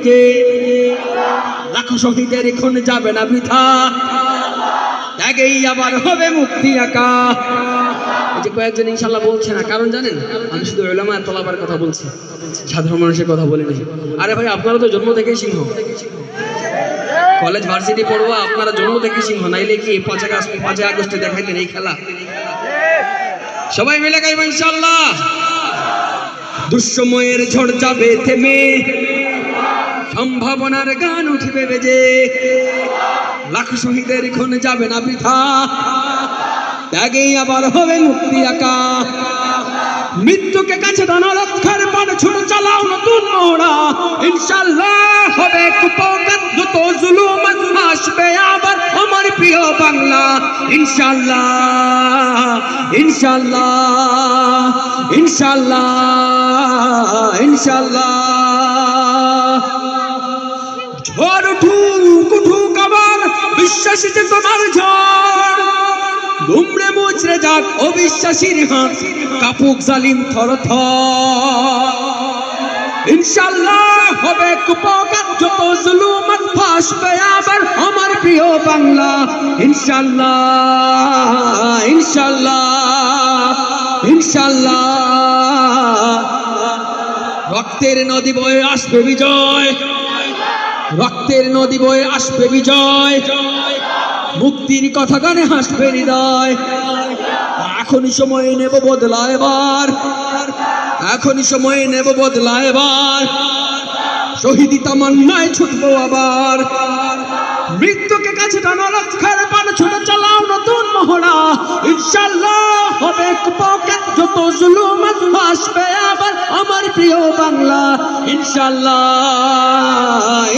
যে লাখো শহীদের খুন যাবে না বৃথা, ত্যাগেই আবার হবে মুক্তি আকা। এই যে কয়েকজন ইনশাআল্লাহ বলছে না, কারণ জানেন, আমি শুধু উলামা তলাবার কথা বলছি, সাধারণ মানুষের কথা বলি না। আরে ভাই, আপনারা তো জন্ম থেকেই সিংহ, কলেজ ভার্সিটি পড়বা, আপনারা জন্ম থেকে সিংহ, নাইলে কি 5 আগস্টে দেখাইতেন এই খেলা? সবাই মিলে গাইব ইনশাআল্লাহ। দুঃসময়ের ঝড় যাবে থেমে, সম্ভাবনার গান উঠবে বেজে, লাখ শহীদের খুন যাবে না বৃথা, ত্যাগেই আবার হবে মুক্তি আকা। মৃত্যুকে কাছে টানো, রক্ষার পর ছুটে চালাও নতুন মোড়া, ইনশাআল্লাহ হবে কুপকার, যত জুলুম আসবে আবার আমার প্রিয় বাংলা। ইনশাআল্লাহ ইনশাআল্লাহ ইনশাআল্লাহ ইনশাআল্লাহ। ঝড় উঠুক উঠুক আবার, বিশ্বাসী যে তোমার ঝড়, দুমড়ে মুচড়ে যাক অবিশ্বাসীর হাত, কাপুক জালিম থরথর। ইনশাআল্লাহ হবে কুপকার, যত জুলুম ফাঁসবে আবার আমার প্রিয় বাংলা। ইনশাআল্লাহ ইনশাআল্লাহ ইনশাআল্লাহ। রক্তের নদী বয়ে আসবে বিজয়, রক্তের নদী বয়ে আসবে বিজয়, মুক্তির কথা গানে হাসবে হৃদয়। এখনই সময় নেব বদলা এবার, এখনই সময় নেব বদলা এবার, শহীদি তামান্নায় ছুটবো আবার। মৃত্যুকে কাছে টানো, রক্ষার পানে ছুটে চালাও নতুন মহড়া, ইনশাআল্লাহ হবে কুপকার, যত জুলুম আসবে আবার আমার প্রিয় বাংলা। ইনশাআল্লাহ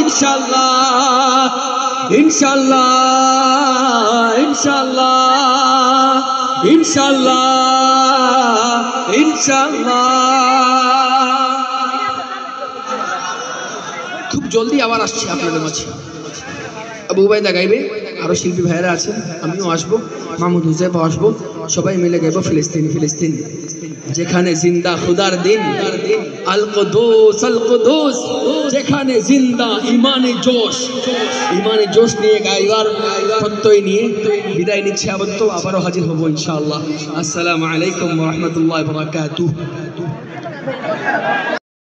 ইনশাআল্লাহ ইনশাআল্লাহ ইনশাআল্লাহ ইনশাআল্লাহ ইনশাআল্লাহ। খুব জলদি আবার আসছি আপনাদের মাঝে। আবু উবাইদা গাইবে, আরো শিল্পী ভাইয়েরা আছেন, আমিও আসবো, মাহমুদ হুজাইফা আসবো, সবাই মিলে গাইবো ফিলিস্তিন ফিলিস্তিন, যেখানে জিন্দা খুদার দিন, আল কুদুস আল কুদুস, যেখানে জিন্দা ইমানে জোশ নিয়ে গাইবার প্রত্যয় নিয়ে বিদায় নিচ্ছি। আবারও হাজির হবো ইনশাআল্লাহ। আসসালামু আলাইকুম ওয়া রাহমাতুল্লাহি ওয়া বারাকাতুহু।